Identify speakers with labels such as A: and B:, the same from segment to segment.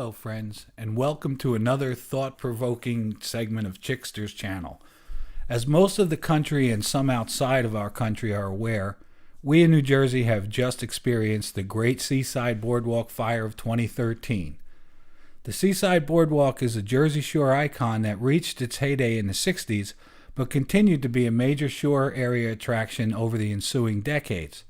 A: Hello, friends, and welcome to another thought-provoking segment of Chickster's channel. As most of the country and some outside of our country are aware, we in New Jersey have just experienced the Great Seaside Boardwalk fire of 2013. The Seaside Boardwalk is a Jersey Shore icon that reached its heyday in the 60s, but continued to be a major shore area attraction over the ensuing decades.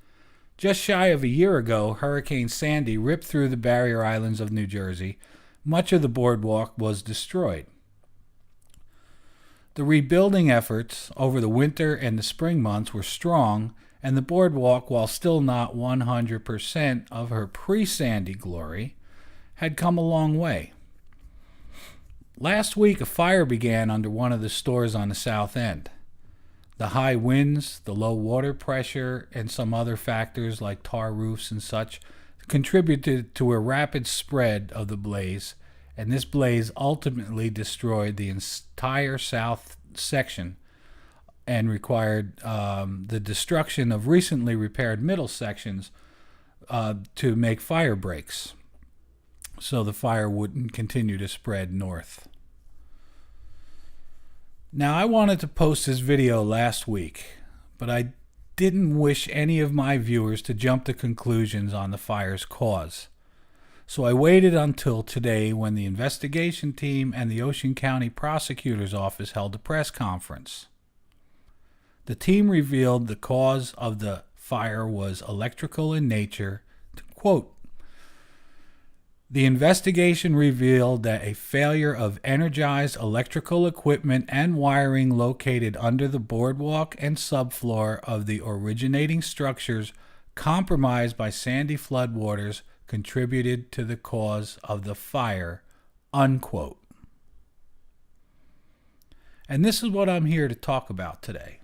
A: Just shy of a year ago, Hurricane Sandy ripped through the barrier islands of New Jersey. Much of the boardwalk was destroyed. The rebuilding efforts over the winter and the spring months were strong, and the boardwalk, while still not 100% of her pre-Sandy glory, had come a long way. Last week, a fire began under one of the stores on the south end. The high winds, the low water pressure, and some other factors like tar roofs and such contributed to a rapid spread of the blaze, and this blaze ultimately destroyed the entire south section and required the destruction of recently repaired middle sections to make fire breaks so the fire wouldn't continue to spread north. Now, I wanted to post this video last week, but I didn't wish any of my viewers to jump to conclusions on the fire's cause. So I waited until today when the investigation team and the Ocean County Prosecutor's Office held a press conference. The team revealed the cause of the fire was electrical in nature. To quote, "The investigation revealed that a failure of energized electrical equipment and wiring located under the boardwalk and subfloor of the originating structures compromised by Sandy floodwaters contributed to the cause of the fire," unquote. And this is what I'm here to talk about today.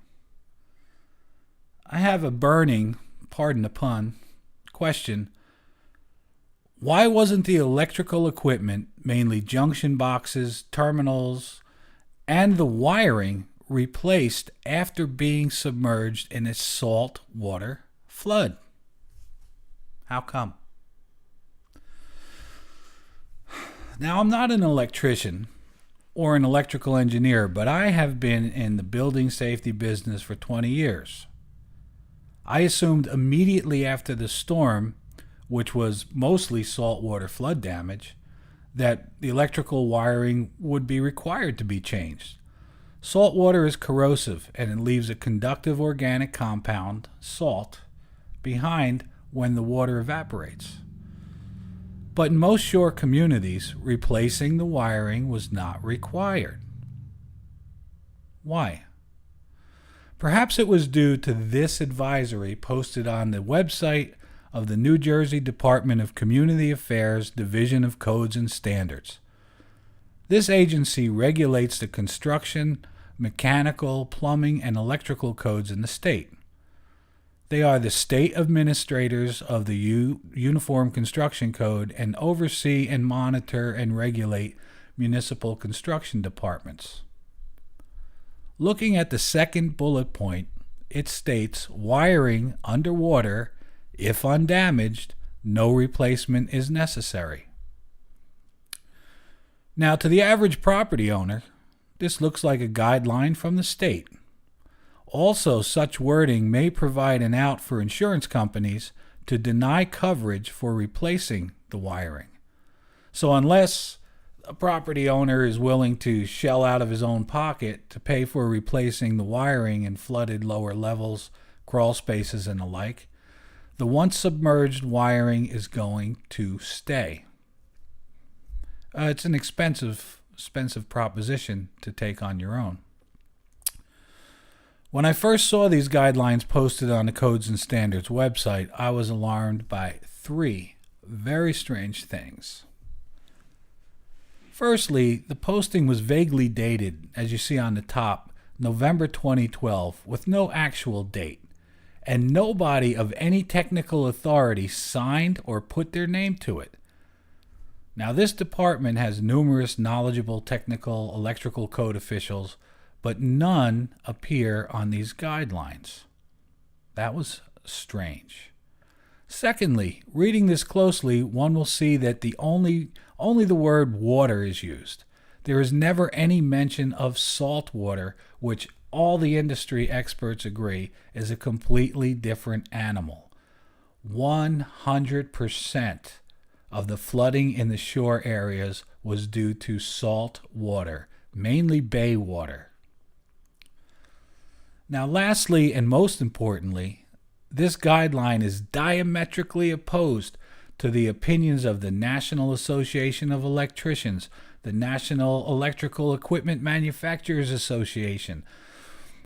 A: I have a burning, pardon the pun, question. Why wasn't the electrical equipment, mainly junction boxes, terminals, and the wiring, replaced after being submerged in a salt water flood? How come? Now, I'm not an electrician or an electrical engineer, but I have been in the building safety business for 20 years. I assumed immediately after the storm, which was mostly saltwater flood damage, that the electrical wiring would be required to be changed. Salt water is corrosive, and it leaves a conductive organic compound, salt, behind when the water evaporates. But in most shore communities, replacing the wiring was not required. Why? Perhaps it was due to this advisory posted on the website of the New Jersey Department of Community Affairs Division of Codes and Standards. This agency regulates the construction, mechanical, plumbing, and electrical codes in the state. They are the state administrators of the Uniform Construction Code and oversee and monitor and regulate municipal construction departments. Looking at the second bullet point, it states wiring underwater. If undamaged, no replacement is necessary. Now, to the average property owner, this looks like a guideline from the state. Also, such wording may provide an out for insurance companies to deny coverage for replacing the wiring. So unless a property owner is willing to shell out of his own pocket to pay for replacing the wiring in flooded lower levels, crawl spaces, and the like, the once submerged wiring is going to stay. It's an expensive proposition to take on your own. When I first saw these guidelines posted on the Codes and Standards website, I was alarmed by three very strange things. Firstly, the posting was vaguely dated, as you see on the top, November 2012, with no actual date, and nobody of any technical authority signed or put their name to it. Now, this department has numerous knowledgeable technical electrical code officials, but none appear on these guidelines. That was strange. Secondly, reading this closely, one will see that only the word water is used. There is never any mention of salt water, which all the industry experts agree is a completely different animal. 100% of the flooding in the shore areas was due to salt water, mainly bay water. Now, lastly, and most importantly, this guideline is diametrically opposed to the opinions of the National Association of Electricians, the National Electrical Equipment Manufacturers Association,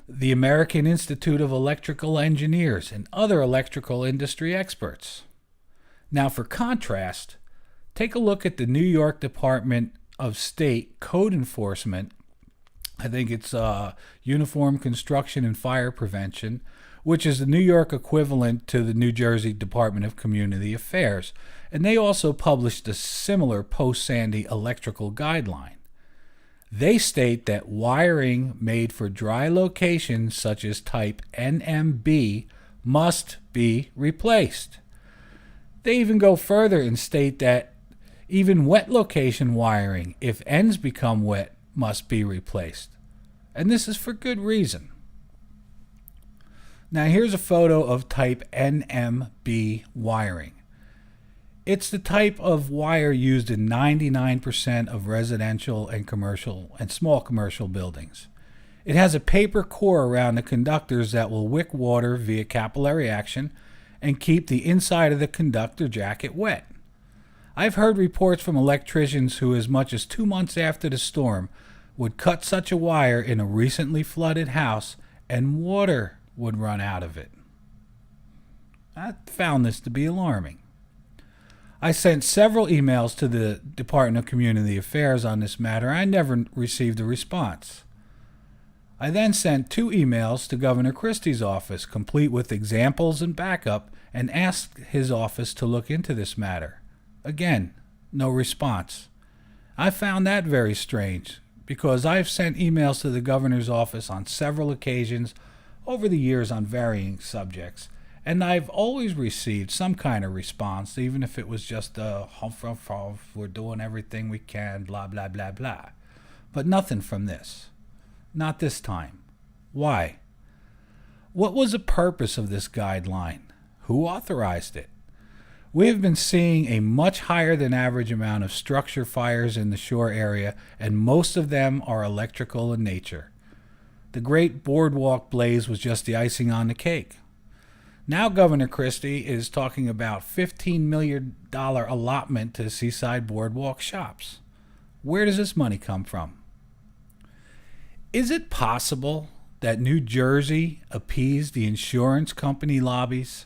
A: the American Institute of Electrical Engineers, and other electrical industry experts. Now, for contrast, take a look at the New York Department of State Code Enforcement. I think it's Uniform Construction and Fire Prevention, which is the New York equivalent to the New Jersey Department of Community Affairs. And they also published a similar post-Sandy electrical guideline. They state that wiring made for dry locations such as type NMB must be replaced. They even go further and state that even wet location wiring, if ends become wet, must be replaced. And this is for good reason. Now here's a photo of type NMB wiring. It's the type of wire used in 99% of residential and commercial and small commercial buildings. It has a paper core around the conductors that will wick water via capillary action and keep the inside of the conductor jacket wet. I've heard reports from electricians who, as much as 2 months after the storm, would cut such a wire in a recently flooded house and water would run out of it. I found this to be alarming. I sent several emails to the Department of Community Affairs on this matter. I never received a response. I then sent 2 emails to Governor Christie's office, complete with examples and backup, and asked his office to look into this matter. Again, no response. I found that very strange, because I've sent emails to the governor's office on several occasions over the years on varying subjects, and I've always received some kind of response, even if it was just we're doing everything we can, blah, blah, blah, blah. But nothing from this. Not this time. Why? What was the purpose of this guideline? Who authorized it? We have been seeing a much higher than average amount of structure fires in the shore area, and most of them are electrical in nature. The great boardwalk blaze was just the icing on the cake. Now Governor Christie is talking about $15 million allotment to Seaside Boardwalk shops. Where does this money come from? Is it possible that New Jersey appeased the insurance company lobbies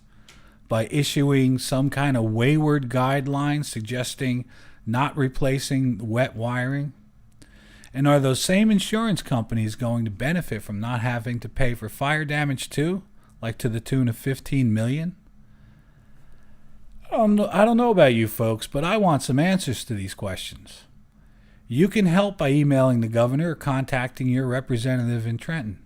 A: by issuing some kind of wayward guidelines suggesting not replacing wet wiring? And are those same insurance companies going to benefit from not having to pay for fire damage too? Like to the tune of $15 million? I don't know about you folks, but I want some answers to these questions. You can help by emailing the governor or contacting your representative in Trenton.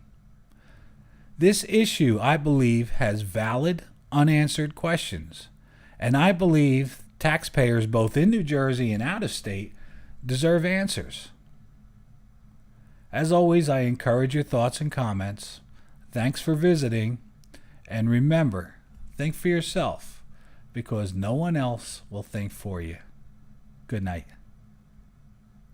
A: This issue, I believe, has valid, unanswered questions, and I believe taxpayers both in New Jersey and out of state deserve answers. As always, I encourage your thoughts and comments. Thanks for visiting. And remember, think for yourself, because no one else will think for you. Good night.